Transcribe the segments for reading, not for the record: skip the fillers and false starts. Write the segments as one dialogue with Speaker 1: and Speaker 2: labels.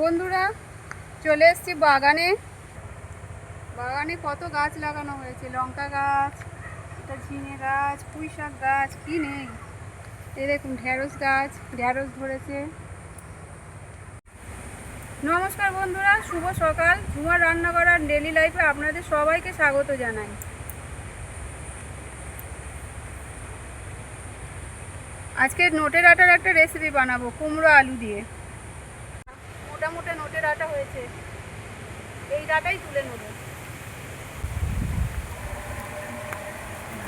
Speaker 1: বন্ধুরা চলে এসেছি বাগানে। বাগানে কত গাছ লাগানো হয়েছে, লঙ্কা গাছ, এটা ঝিঙে গাছ, পুঁই শাক গাছ, কি নেই। এই দেখুন ঢ্যাঁড়স গাছ, ঢ্যাঁড়স ধরেছে। নমস্কার বন্ধুরা, শুভ সকাল। ঝুমার রান্না করার ডেলি লাইফে আপনাদের সবাইকে স্বাগত জানাই। আজকে নোটের আটার একটা রেসিপি বানাবো, কুমড়ো আলু দিয়ে। মোটা মোটা নোটের আটা হয়েছে, এই ডাটাই তুলে নেব,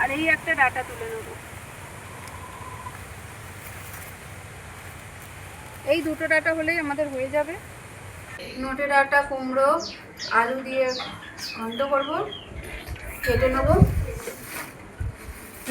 Speaker 1: আর এই একটা ডাটা তুলে নেব। এই দুটো ডাটা হলেই আমাদের হয়ে যাবে। নোটের আটা, কুমড়ো, আলু দিয়ে ঘন্ট করব, কেটে নেব।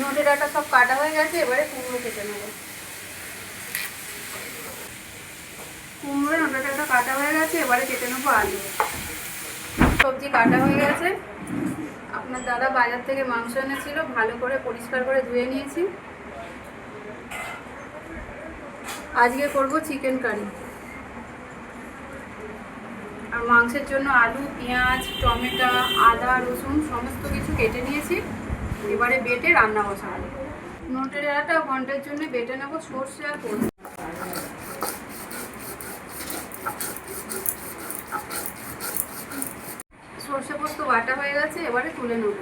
Speaker 1: নোটের আটা সব কাটা হয়ে গেছে, এবারে কুমড়ো কেটে নেব। কুমড়ো নোটের আটা কাটা হয়ে গেছে, এবারে কেটে নেবো আলু। সবজি কাটা হয়ে গেছে। আপনার দাদা বাজার থেকে মাংস এনেছিল, ভালো করে পরিষ্কার করে ধুয়ে নিয়েছি। আজকে করব চিকেন কারি। আর মাংসের জন্য আলু, পেঁয়াজ, টমেটো, আদা, রসুন সমস্ত কিছু কেটে নিয়েছি। এবারে বেটে রান্না বসাবো। নোটের আটা ঘন্টার জন্য বেটে নেবো সর্ষে আর পোস্ত। সর্ষে পোস্ত বাটা হয়ে গেছে, এবারে তুলে নেব।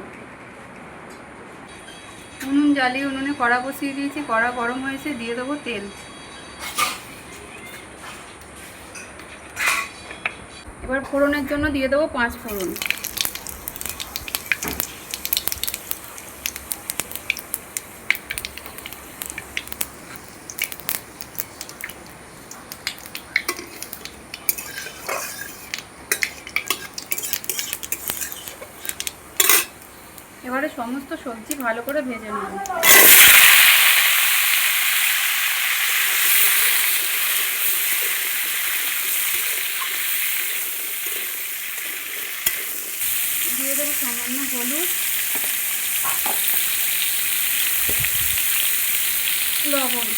Speaker 1: উনুন জ্বালিয়ে উনুনে কড়া বসিয়ে দিয়েছি, কড়া গরম হয়েছে, দিয়ে দেবো তেল। এবার ফোড়নের জন্য দিয়ে দেবো 5 ফোড়ন। এবারে সমস্ত সবজি ভালো করে ভেজে নেব। দিয়ে দেবো সামান্য হলুদ, লবণ।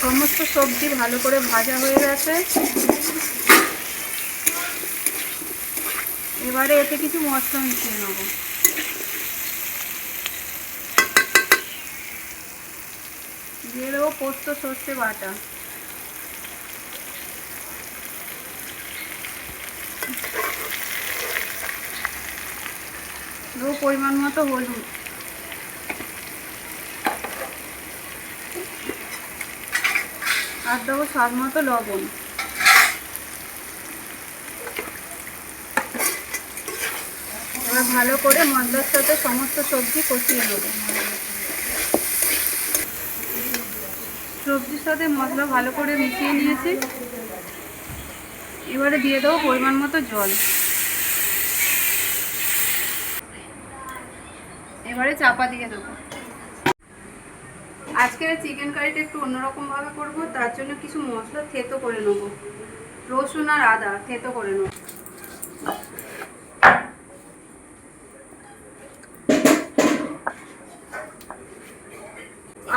Speaker 1: সমস্ত সবজি ভালো করে ভাজা হয়ে গেছে। এবারে এতে কিছু মশলা মিশিয়ে নেব। দিয়ে দেবো পোস্ত সর্ষে বাটা, দেবো পরিমাণ মতো হলুদ, আর দেবো স্বাদ মতো লবণ। এবার ভালো করে মশলার সাথে সমস্ত সবজি কষিয়ে নেব। সবজির সাথে মশলা ভালো করে মিশিয়ে নিয়েছি। এবারে দিয়ে দেবো পরিমাণ মতো জল। এবারে চাপা দিয়ে দেবো। আজকের চিকেন কারিটা একটু অন্যরকমভাবে করবো, তার জন্য কিছু মশলা থেতো করে নেব। রসুন আর আদা থেতো করে নেব।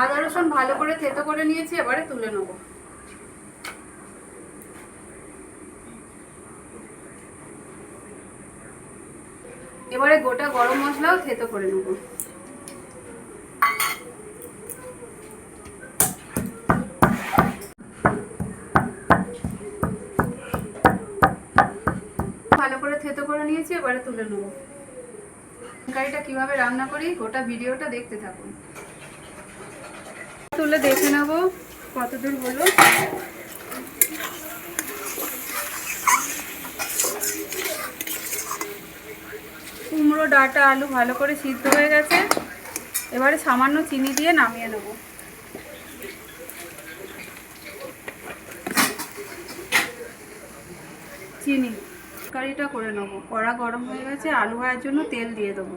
Speaker 1: আদা রসুন ভালো করে থেতো করে নিয়েছি, এবারে তুলে নেব। এবারে গোটা গরম মশলাও থেতো করে নেব। ভালো করে থেতো করে নিয়েছি, এবারে তুলে নেব। কারিটা কিভাবে রান্না করি গোটা ভিডিওটা দেখতে থাকুন। তুলে দেখে নেব কতদূর হলো। কুমড়ো, ডাঁটা, আলু ভালো করে সিদ্ধ হয়ে গেছে। এবারে সামান্য চিনি দিয়ে নামিয়ে নেব। চিনি কারিটা করে নেব। কড়া গরম হয়ে গেছে, আলু ভাজার জন্য তেল দিয়ে দেবো।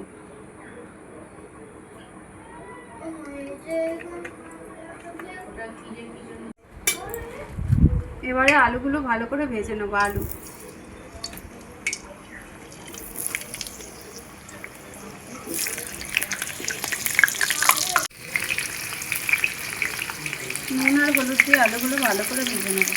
Speaker 1: এবারে আলুগুলো ভালো করে ভেজে নেবো। আলু নুন আর হলুদ দিয়ে আলুগুলো ভালো করে ভেজে নেব।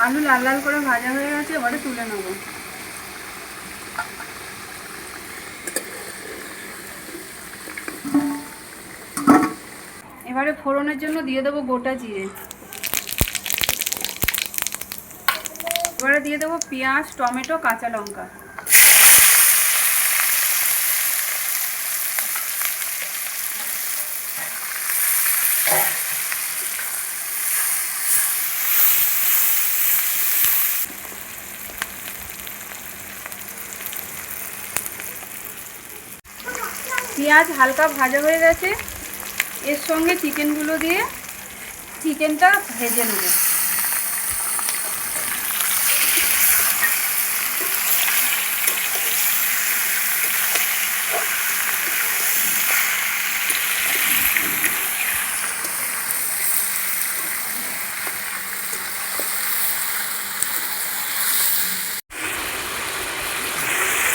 Speaker 1: আলু লাল লাল করে ভাজা হয়ে গেছে, এবারে তুলে নেব। এবারে ফোড়নের জন্য দিয়ে দেবো গোটা জিরে। এবারে দিয়ে দেবো পেঁয়াজ, টমেটো, কাঁচা লঙ্কা। পেঁয়াজ হালকা ভাজা হয়ে গেছে, এর সঙ্গে চিকেনগুলো দিয়ে চিকেনটা ভেজে নেব।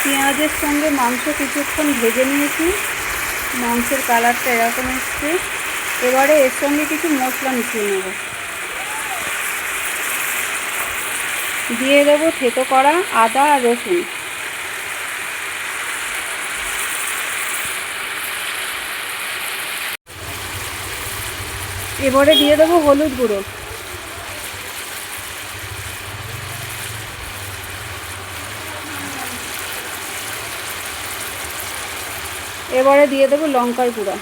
Speaker 1: পেঁয়াজের সঙ্গে মাংস কিছুক্ষণ ভেজে নিয়েছি, মাংসের কালারটা এরকম এসছে। এবারে এর সঙ্গে কিছু মশলা মিশিয়ে নেব। দিয়ে দেবো থেতো করা আদা আর রসুন। এবারে দিয়ে দেবো হলুদ গুঁড়ো। এবারে দিয়ে দেবো লঙ্কার গুঁড়া।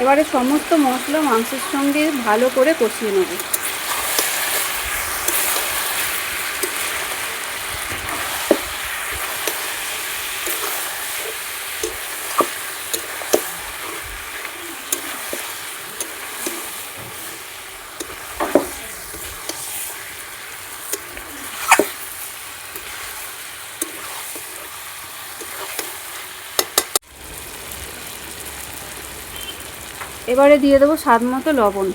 Speaker 1: এবারে সমস্ত মশলা মাংসের সঙ্গে ভালো করে কষিয়ে নেব। এবারে দিয়ে দেবো স্বাদ মতো লবণ।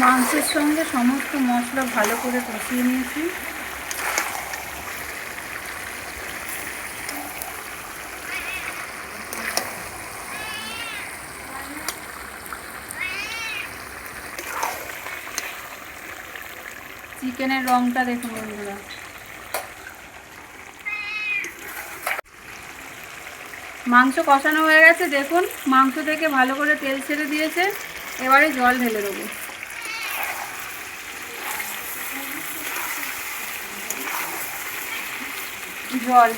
Speaker 1: মাংসের সঙ্গে সমস্ত মশলা ভালো করে কষিয়ে নিয়েছি। চিকেনের রংটা দেখুন বন্ধুরা। মাংস কষানো হয়ে গেছে, দেখুন মাংস থেকে ভালো করে তেল ছেড়ে দিয়েছে। এবারে জল ঢেলে দেবো। জল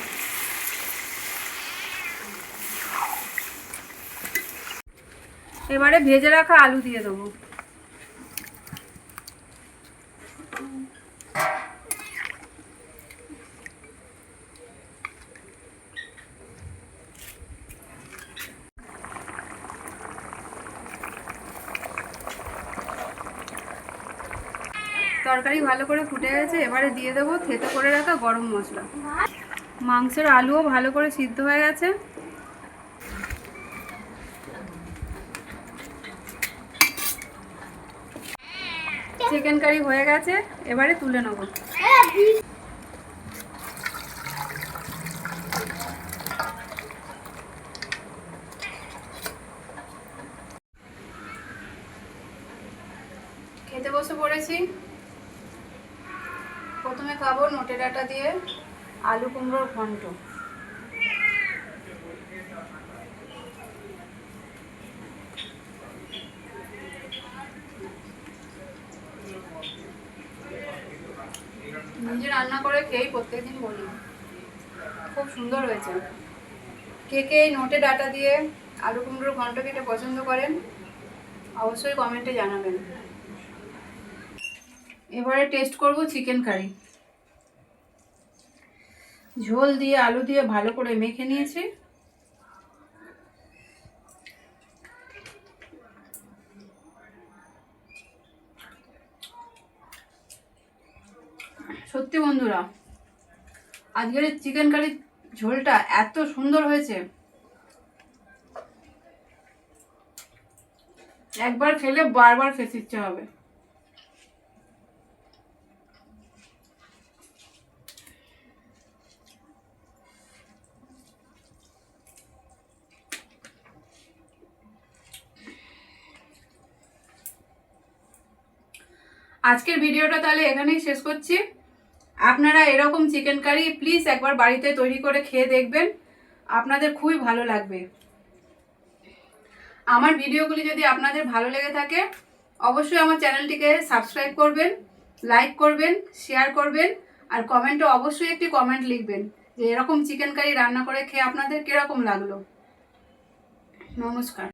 Speaker 1: এবারে ভেজে রাখা আলু দিয়ে দেবো। তরকারি ভালো করে ফুটে গেছে, এবারে দিয়ে দেবো থেতো করে রাখা গরম মশলা। মাংসের আলুও ভালো করে সিদ্ধ হয়ে গেছে। চিকেন কারি হয়ে গেছে, এবারে তুলে নেব। খেতে বসে পড়েছি। প্রথমে খাবো নোটে ডাঁটা দিয়ে আলু কুমড়োর ঘন্ট। নিজে রান্না করে খেয়েই প্রত্যেকদিন বলি খুব সুন্দর হয়েছে। কে কে এই নোটে ডাঁটা দিয়ে আলু কুমড়োর ঘন্ট খেতে পছন্দ করেন অবশ্যই কমেন্টে জানাবেন। এবারে টেস্ট করব চিকেন কারি। ঝোল দিয়ে আলু দিয়ে ভালো করে মেখে নিয়েছি। সত্যি বন্ধুরা, আজকের চিকেন কারির ঝোলটা এত সুন্দর হয়েছে, একবার খেলে বারবার খেতে ইচ্ছে হবে। আজকের ভিডিওটা তাহলে এখানেই শেষ করছি। আপনারা এরকম চিকেন কারি প্লিজ একবার বাড়িতে তৈরি করে খেয়ে দেখবেন, আপনাদের খুবই ভালো লাগবে। আমার ভিডিওগুলি যদি আপনাদের ভালো লেগে থাকে অবশ্যই আমার চ্যানেলটিকে সাবস্ক্রাইব করবেন, লাইক করবেন, শেয়ার করবেন, আর কমেন্টে অবশ্যই একটি কমেন্ট লিখবেন যে এরকম চিকেন কারি রান্না করে খেয়ে আপনাদের কীরকম লাগলো। নমস্কার।